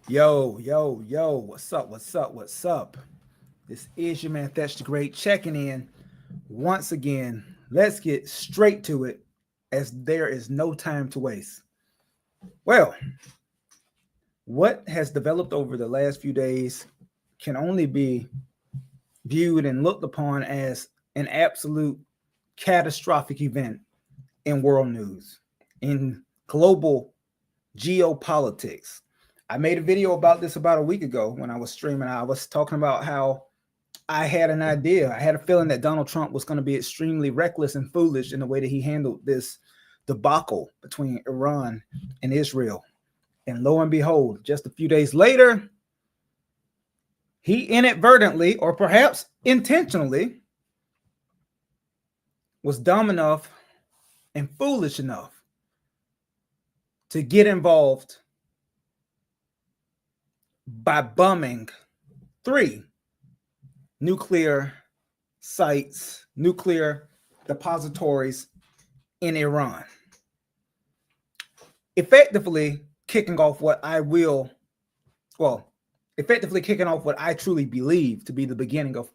Yo, what's up? This is your man Thatch the Great checking in once again. Let's get straight to it as there is no time to waste. Well, what has developed over the last few days can only be viewed and looked upon as an absolute catastrophic event in world news, in global geopolitics. I made a video about this about a week ago when I was streaming. I was talking about how I had an idea. I had a feeling that Donald Trump was going to be extremely reckless and foolish in the way that he handled this debacle between Iran and Israel. And lo and behold, just a few days later, he inadvertently, or perhaps intentionally, was dumb enough and foolish enough to get involved by bombing 3 nuclear sites, nuclear depositories in Iran. Effectively kicking off what I truly believe to be the beginning of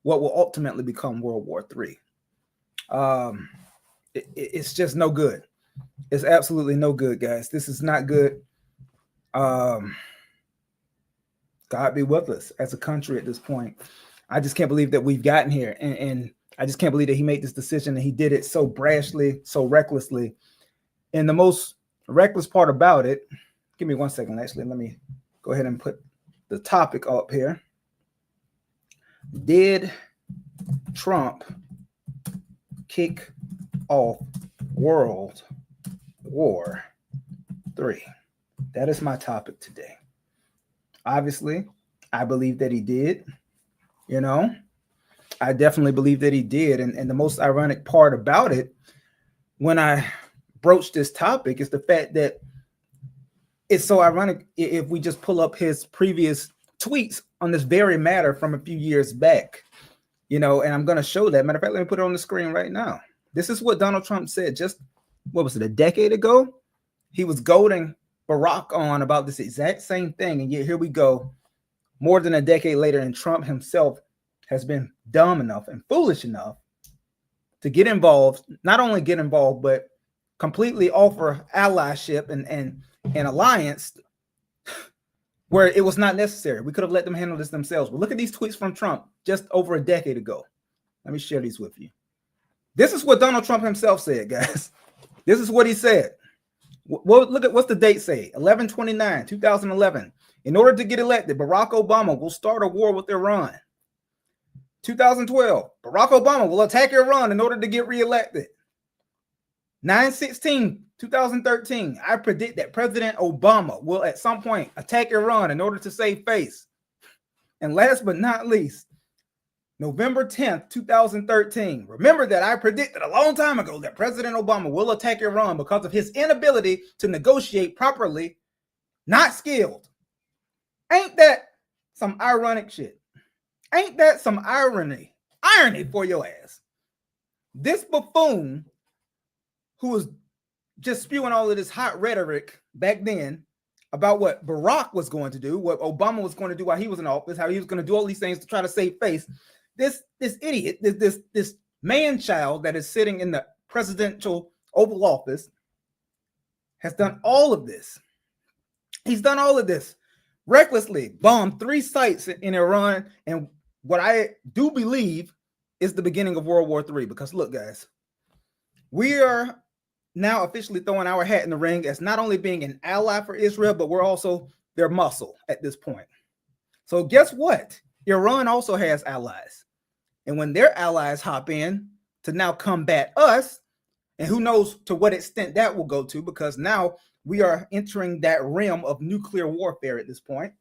what will ultimately become World War III. It's just no good. It's absolutely no good, guys. This is not good. God be with us as a country at this point. I just can't believe that we've gotten here. And I just can't believe that he made this decision and he did it so brashly, so recklessly. And the most reckless part about it, give me 1 second, actually. Let me go ahead and put the topic up here. Did Trump kick off World War III? That is my topic today. Obviously, I believe that he did. I definitely believe that he did. And the most ironic part about it, when I broached this topic, is the fact that it's so ironic if we just pull up his previous tweets on this very matter from a few years back, and I'm going to show that. Matter of fact, let me put it on the screen right now. This is what Donald Trump said just, what was it, a decade ago? He was goading Barack on about this exact same thing. And yet here we go, more than a decade later, and Trump himself has been dumb enough and foolish enough to get involved, not only get involved, but completely offer allyship and alliance where it was not necessary. We could have let them handle this themselves. But look at these tweets from Trump just over a decade ago. Let me share these with you. This is what Donald Trump himself said, guys. This is what he said. Well, look at what's the date say? 11/29/2011. In order to get elected, Barack Obama will start a war with Iran. 2012, Barack Obama will attack Iran in order to get reelected. 9/16/2013, I predict that President Obama will at some point attack Iran in order to save face. And last but not least, November 10th, 2013. Remember that I predicted a long time ago that President Obama will attack Iran because of his inability to negotiate properly, not skilled. Ain't that some ironic shit? Ain't that some irony? Irony for your ass. This buffoon who was just spewing all of this hot rhetoric back then about what Barack was going to do, what Obama was going to do while he was in office, how he was going to do all these things to try to save face. This idiot, this man-child that is sitting in the presidential Oval Office has done all of this. He's done all of this recklessly, bombed 3 sites in Iran, and what I do believe is the beginning of World War III. Because look, guys, we are now officially throwing our hat in the ring as not only being an ally for Israel, but we're also their muscle at this point. So guess what? Iran also has allies. And when their allies hop in to now combat us, and who knows to what extent that will go to, because now we are entering that realm of nuclear warfare at this point.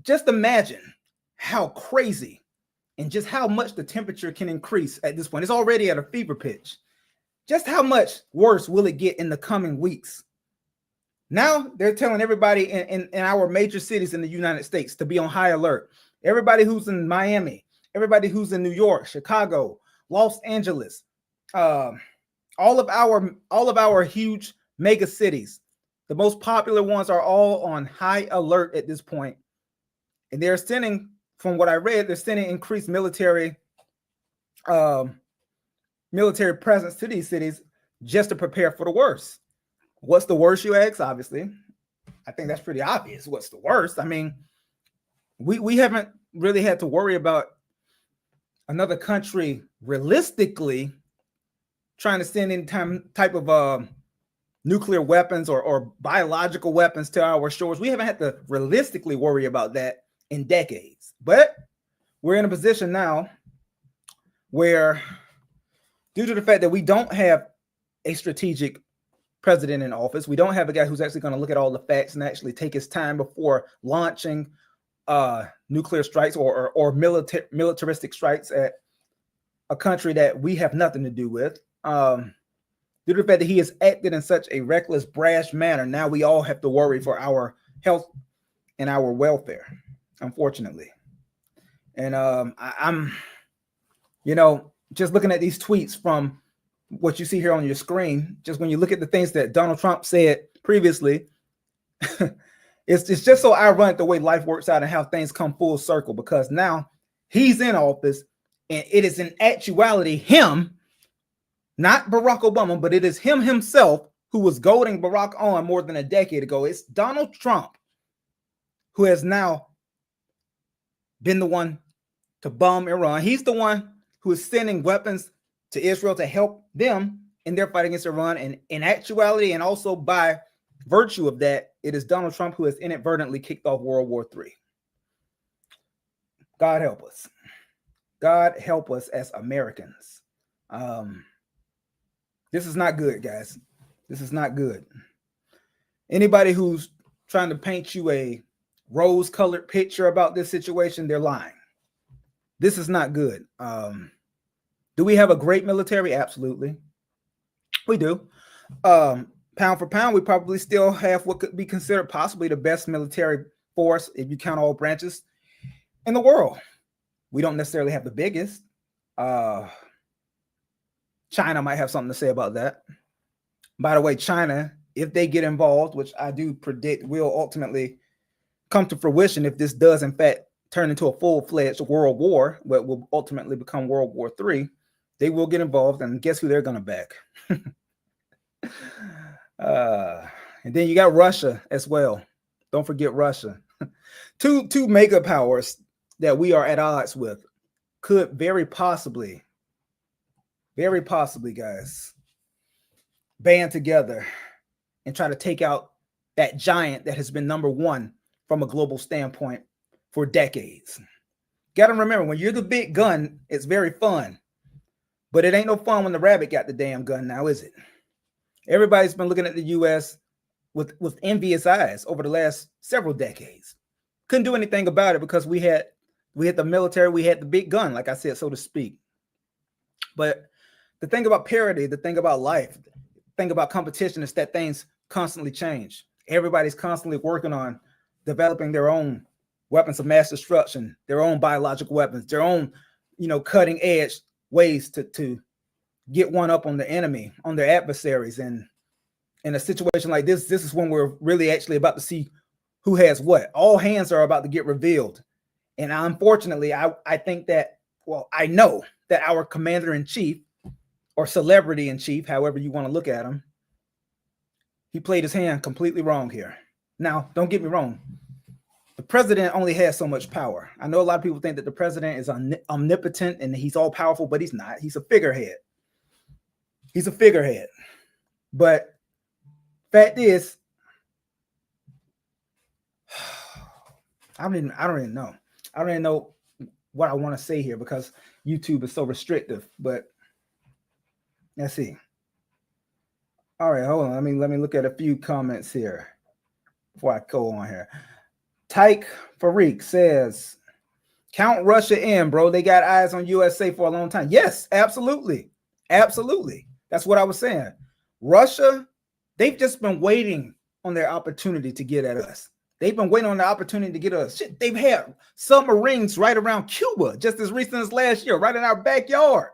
Just imagine how crazy and just how much the temperature can increase at this point. It's already at a fever pitch. Just how much worse will it get in the coming weeks? Now they're telling everybody in our major cities in the United States to be on high alert. Everybody who's in Miami, everybody who's in New York, Chicago, Los Angeles, all of our huge mega cities, The most popular ones are all on high alert at this point. And they're sending, from what I read, they're sending increased military presence to these cities just to prepare for the worst. What's the worst, you ask? Obviously, I think that's pretty obvious. What's the worst? I mean, we haven't really had to worry about another country realistically trying to send any type of nuclear weapons or biological weapons to our shores. We haven't had to realistically worry about that in decades. But we're in a position now where, due to the fact that we don't have a strategic president in office, we don't have a guy who's actually going to look at all the facts and actually take his time before launching nuclear strikes or militaristic strikes at a country that we have nothing to do with. Due to the fact that he has acted in such a reckless, brash manner, now we all have to worry for our health and our welfare, unfortunately. And I'm, just looking at these tweets from what you see here on your screen, just when you look at the things that Donald Trump said previously, it's just so ironic the way life works out and how things come full circle, because now he's in office and it is in actuality him, not Barack Obama, but it is him himself who was goading Barack on more than a decade ago. It's Donald Trump who has now been the one to bomb Iran. He's the one who is sending weapons to Israel to help them in their fight against Iran. And in actuality, and also by virtue of that, it is Donald Trump who has inadvertently kicked off World War III. God help us. God help us as Americans. This is not good, guys. This is not good. Anybody who's trying to paint you a rose-colored picture about this situation, they're lying. This is not good. Do we have a great military? Absolutely. We do. Pound for pound, we probably still have what could be considered possibly the best military force, if you count all branches, in the world. We don't necessarily have the biggest. China might have something to say about that. By the way, China, if they get involved, which I do predict will ultimately come to fruition if this does in fact turn into a full-fledged world war, what will ultimately become World War III, they will get involved, and guess who they're going to back? And then you got Russia as well. Don't forget Russia. Two mega powers that we are at odds with could very possibly, guys, band together and try to take out that giant that has been number one from a global standpoint for decades. Got to remember, when you're the big gun, it's very fun, but it ain't no fun when the rabbit got the damn gun now, is it? Everybody's been looking at the U.S. with envious eyes over the last several decades. Couldn't do anything about it because we had the military, we had the big gun, like I said, so to speak. But the thing about parity, the thing about life, the thing about competition is that things constantly change. Everybody's constantly working on developing their own weapons of mass destruction, their own biological weapons, their own, cutting edge ways to get one up on the enemy, on their adversaries. And in a situation like this is when we're really actually about to see who has what. All hands are about to get revealed. And unfortunately, I think that, I know that our commander-in-chief or celebrity-in-chief, however you want to look at him, he played his hand completely wrong here. Now, don't get me wrong. The president only has so much power. I know a lot of people think that the president is omnipotent and he's all powerful, but he's not. He's a figurehead. He's a figurehead. But fact is, I don't even know. I don't even know what I want to say here because YouTube is so restrictive. But let's see. All right, hold on. Let me look at a few comments here before I go on here. Tyke Farik says, count Russia in, bro. They got eyes on USA for a long time. Yes, absolutely. Absolutely. That's what I was saying. Russia, they've just been waiting on their opportunity to get at us. They've been waiting on the opportunity to get us. Shit, they've had submarines right around Cuba just as recent as last year, right in our backyard.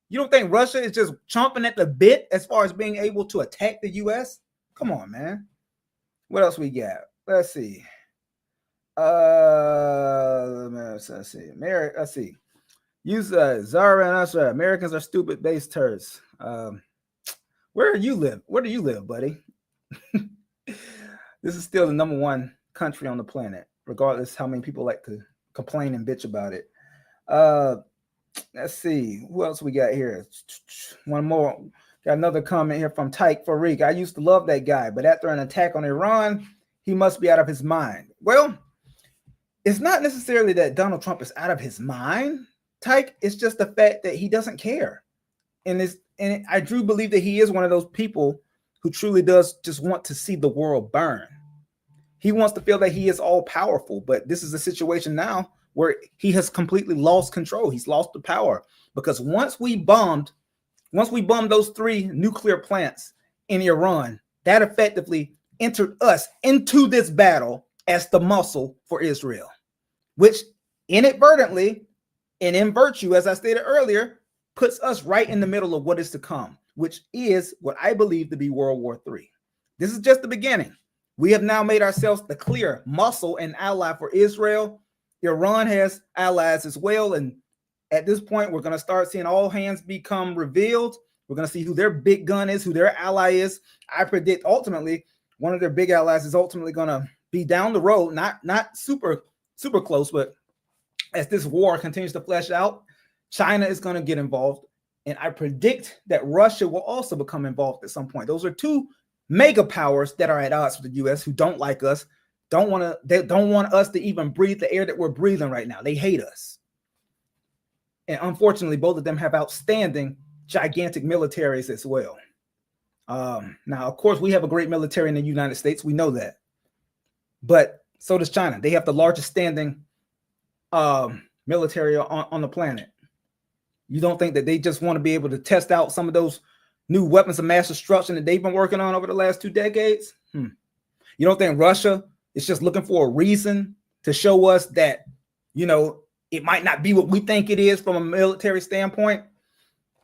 You don't think Russia is just chomping at the bit as far as being able to attack the U.S.? Come on, man. What else we got? Let's see. Let's see. Let's see. Use Zara and us. Americans are stupid base turds. Where do you live? Where do you live, buddy? This is still the #1 country on the planet, regardless how many people like to complain and bitch about it. Let's see. Who else we got here? One more. Got another comment here from Tyke Farik. I used to love that guy, but after an attack on Iran, he must be out of his mind. Well, it's not necessarily that Donald Trump is out of his mind, Tyke. It's just the fact that he doesn't care. And I do believe that he is one of those people who truly does just want to see the world burn. He wants to feel that he is all powerful, but this is a situation now where he has completely lost control. He's lost the power because once we bombed those 3 nuclear plants in Iran, that effectively entered us into this battle as the muscle for Israel, which inadvertently and in virtue, as I stated earlier, puts us right in the middle of what is to come, which is what I believe to be World War III. This is just the beginning. We have now made ourselves the clear muscle and ally for Israel. Iran has allies as well. And at this point, we're going to start seeing all hands become revealed. We're going to see who their big gun is, who their ally is. I predict ultimately one of their big allies is ultimately going to be down the road, not super close, but as this war continues to flesh out, China is going to get involved. And I predict that Russia will also become involved at some point. Those are 2 mega powers that are at odds with the U.S. who don't like us, they don't want us to even breathe the air that we're breathing right now. They hate us. And unfortunately, both of them have outstanding, gigantic militaries as well. Now, of course, we have a great military in the United States. We know that. But so does China. They have the largest standing military on the planet. You don't think that they just want to be able to test out some of those new weapons of mass destruction that they've been working on over the last 2 decades? You don't think Russia is just looking for a reason to show us that, it might not be what we think it is from a military standpoint?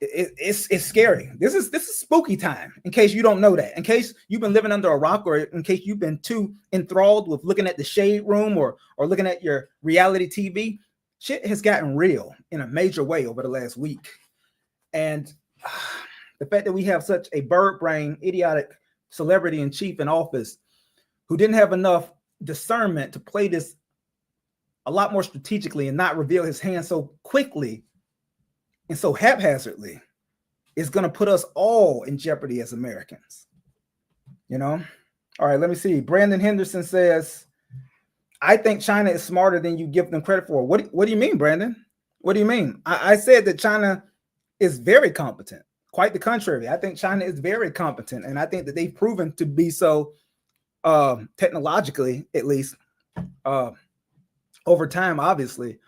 It's scary. This is spooky time, in case you don't know that. In case you've been living under a rock, or in case you've been too enthralled with looking at the Shade Room or looking at your reality TV, shit has gotten real in a major way over the last week. And the fact that we have such a bird brain, idiotic celebrity in chief in office who didn't have enough discernment to play this a lot more strategically and not reveal his hand so quickly and so haphazardly is going to put us all in jeopardy as Americans. All right, let me see. Brandon Henderson says, I think China is smarter than you give them credit for. What do you mean, Brandon? What do you mean? I said that China is very competent. Quite the contrary. I think China is very competent, and I think that they've proven to be so technologically, at least, over time, obviously.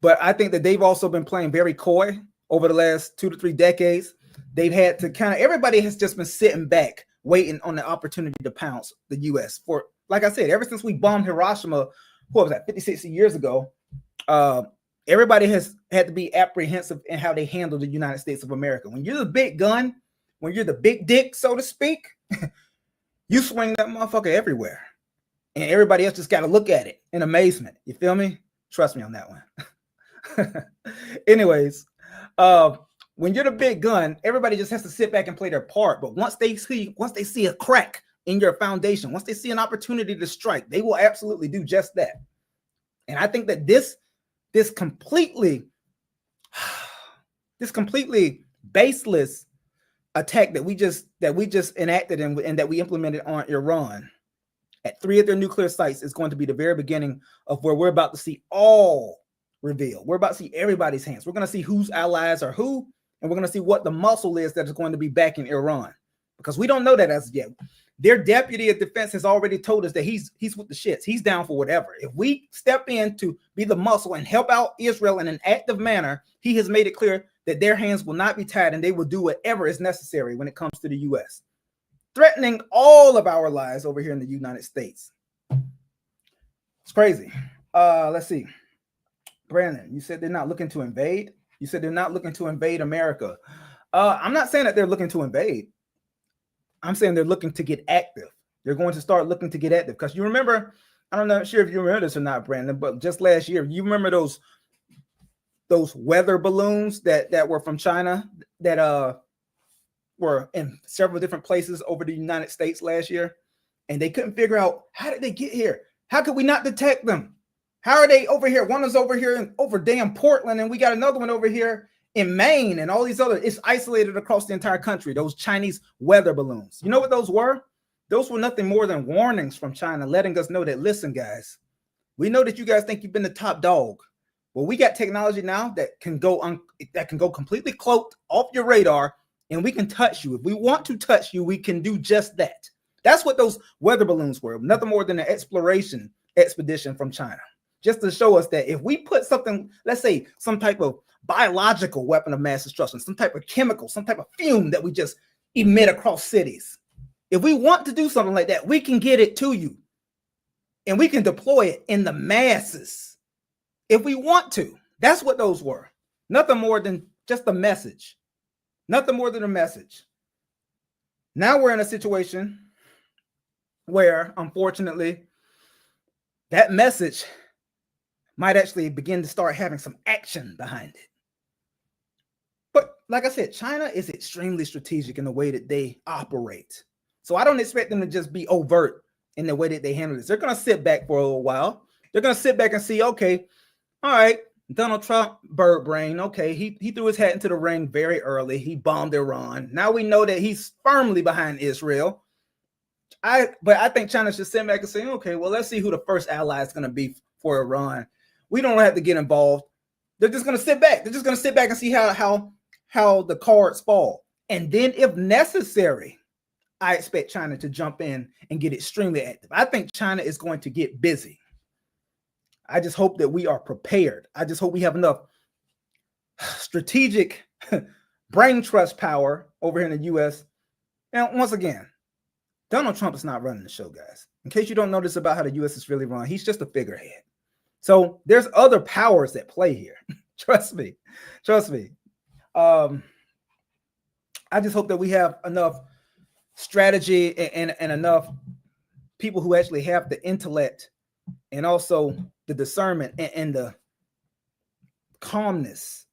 But I think that they've also been playing very coy over the last 2 to 3 decades. They've had to everybody has just been sitting back, waiting on the opportunity to pounce the U.S. for, like I said, ever since we bombed Hiroshima, what was that, 50, 60 years ago, everybody has had to be apprehensive in how they handle the United States of America. When you're the big gun, when you're the big dick, so to speak, you swing that motherfucker everywhere. And everybody else just got to look at it in amazement. You feel me? Trust me on that one. Anyways, when you're the big gun, everybody just has to sit back and play their part. But once they see a crack in your foundation, once they see an opportunity to strike, they will absolutely do just that. And I think that this completely baseless attack that we just enacted and that we implemented on Iran at 3 of their nuclear sites is going to be the very beginning of where we're about to see all revealed. We're about to see everybody's hands. We're going to see whose allies are who, and we're going to see what the muscle is that is going to be backing Iran, because we don't know that as of yet. Their deputy of defense has already told us that he's with the shits. He's down for whatever. If we step in to be the muscle and help out Israel in an active manner, he has made it clear that their hands will not be tied and they will do whatever is necessary when it comes to the U.S., threatening all of our lives over here in the United States. It's crazy. Let's see. Brandon, you said they're not looking to invade. You said they're not looking to invade America. I'm not saying that they're looking to invade. I'm saying they're looking to get active. They're going to start looking to get active because you remember, I'm not sure if you remember this or not, Brandon, but just last year, you remember those weather balloons that were from China that were in several different places over the United States last year, and they couldn't figure out how did they get here? How could we not detect them? How are they over here? One is over here in over damn Portland, and we got another one over here in Maine, and all these other. It's isolated across the entire country. Those Chinese weather balloons. You know what those were? Those were nothing more than warnings from China, letting us know that, listen, guys, we know that you guys think you've been the top dog. Well, we got technology now that can go completely cloaked off your radar, and we can touch you. If we want to touch you, we can do just that. That's what those weather balloons were. Nothing more than an exploration expedition from China, just to show us that if we put something, let's say some type of biological weapon of mass destruction, some type of chemical, some type of fume that we just emit across cities. If we want to do something like that, we can get it to you, and we can deploy it in the masses if we want to. That's what those were. Nothing more than just a message. Nothing more than a message. Now we're in a situation where, unfortunately, that message might actually begin to start having some action behind it. But like I said, China is extremely strategic in the way that they operate. So I don't expect them to just be overt in the way that they handle this. They're going to sit back for a little while. They're going to sit back and see, okay, all right, Donald Trump, bird brain. Okay, he threw his hat into the ring very early. He bombed Iran. Now we know that he's firmly behind Israel. But I think China should sit back and say, okay, well, let's see who the first ally is going to be for Iran. We don't have to get involved. They're just going to sit back. They're just going to sit back and see how the cards fall. And then if necessary, I expect China to jump in and get extremely active. I think China is going to get busy. I just hope that we are prepared. I just hope we have enough strategic brain trust power over here in the U.S. And once again, Donald Trump is not running the show, guys. In case you don't know this about how the U.S. is really run, he's just a figurehead. So there's other powers at play here. Trust me. I just hope that we have enough strategy and enough people who actually have the intellect and also the discernment and the calmness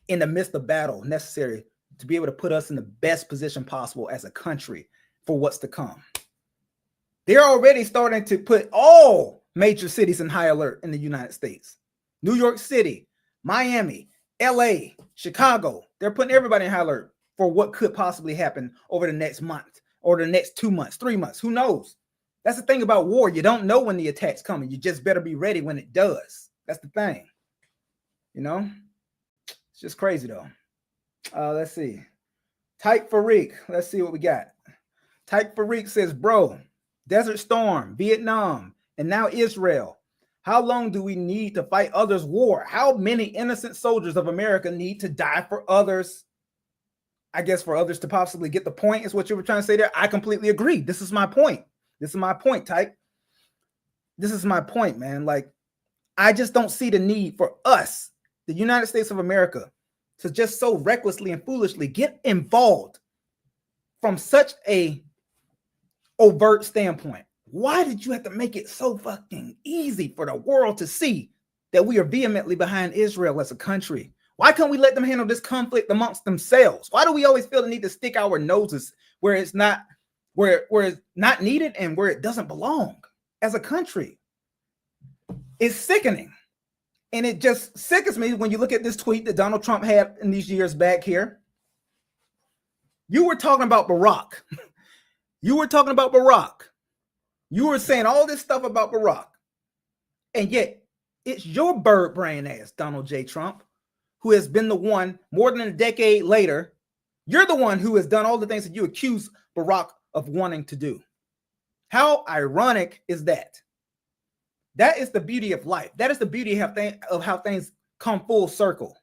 in the midst of battle necessary to be able to put us in the best position possible as a country for what's to come. They're already starting to put all major cities in high alert in the United States. New York City, Miami, LA, Chicago. They're putting everybody in high alert for what could possibly happen over the next month or the next 2 months, 3 months. Who knows? That's the thing about war. You don't know when the attack's coming. You just better be ready when it does. That's the thing. You know? It's just crazy, though. Let's see. Type Farik. Let's see what we got. Type Farik says, bro, Desert Storm, Vietnam, and now Israel. How long do we need to fight others' war? How many innocent soldiers of America need to die for others? I guess for others to possibly get the point is what you were trying to say there. I completely agree. This is my point. This is my point, Type. This is my point, man. Like, I just don't see the need for us, the United States of America, to just so recklessly and foolishly get involved from such a overt standpoint. Why did you have to make it so fucking easy for the world to see that we are vehemently behind Israel as a country? Why can't we let them handle this conflict amongst themselves? Why do we always feel the need to stick our noses where it's not needed and where it doesn't belong as a country? It's sickening. And it just sickens me when you look at this tweet that Donald Trump had in these years back here. You were talking about Barack. You were talking about Barack. You were saying all this stuff about Barack. And yet, it's your bird brain ass, Donald J. Trump, who has been the one more than a decade later. You're the one who has done all the things that you accuse Barack of wanting to do. How ironic is that? That is the beauty of life. That is the beauty of how things come full circle.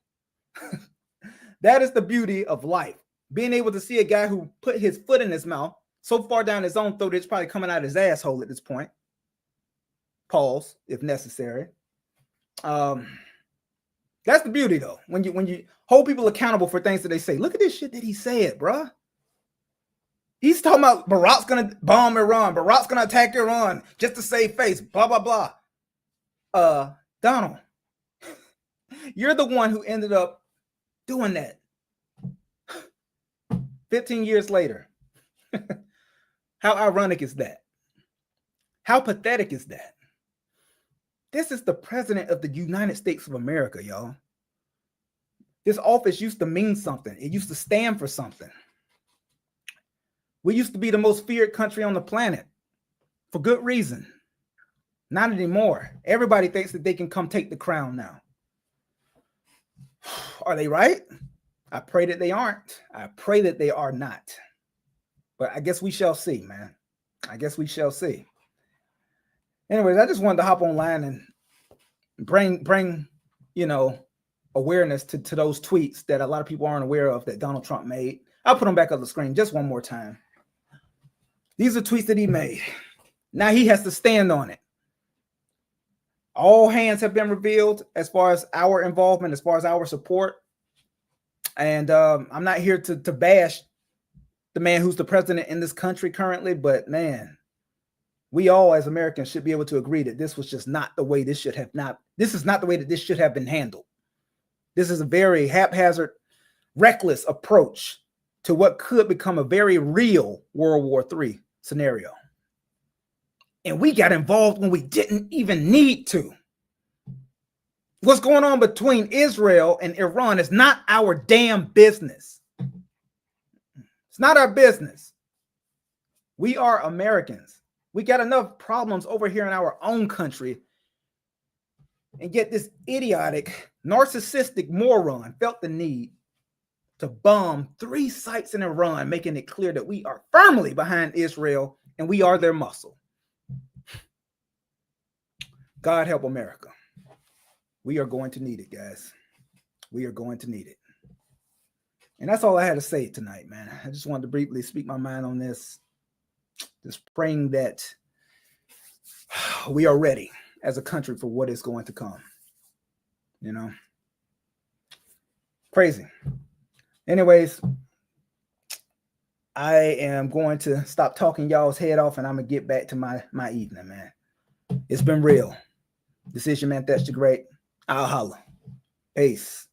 That is the beauty of life. Being able to see a guy who put his foot in his mouth so far down his own throat, it's probably coming out his asshole at this point. Pause, if necessary. That's the beauty, though. When you hold people accountable for things that they say. Look at this shit that he said, bruh. He's talking about Barack's going to bomb Iran. Barack's going to attack Iran just to save face, blah, blah, blah. Donald, you're the one who ended up doing that 15 years later. How ironic is that? How pathetic is that? This is the president of the United States of America, y'all. This office used to mean something. It used to stand for something. We used to be the most feared country on the planet for good reason. Not anymore. Everybody thinks that they can come take the crown now. Are they right? I pray that they aren't. I pray that they are not. But I guess we shall see, man. I guess we shall see. Anyways, I just wanted to hop online and bring awareness to those tweets that a lot of people aren't aware of that Donald Trump made. I'll put them back on the screen just one more time. These are tweets that he made. Now he has to stand on it. All hands have been revealed as far as our involvement, as far as our support. And I'm not here to bash the man who's the president in this country currently, but man, we all as Americans should be able to agree that this was just not the way this should have this is not the way that this should have been handled. This is a very haphazard, reckless approach to what could become a very real World War III scenario. And we got involved when we didn't even need to. What's going on between Israel and Iran is not our damn business. It's not our business. We are Americans. We got enough problems over here in our own country. And yet this idiotic, narcissistic moron felt the need to bomb 3 sites in Iran, making it clear that we are firmly behind Israel and we are their muscle. God help America. We are going to need it, guys. We are going to need it. And that's all I had to say tonight, man. I just wanted to briefly speak my mind on this. Just praying that we are ready as a country for what is going to come. You know? Crazy. Anyways, I am going to stop talking y'all's head off and I'm going to get back to my evening, man. It's been real. This is your man, That's the Great. I'll holla. Peace.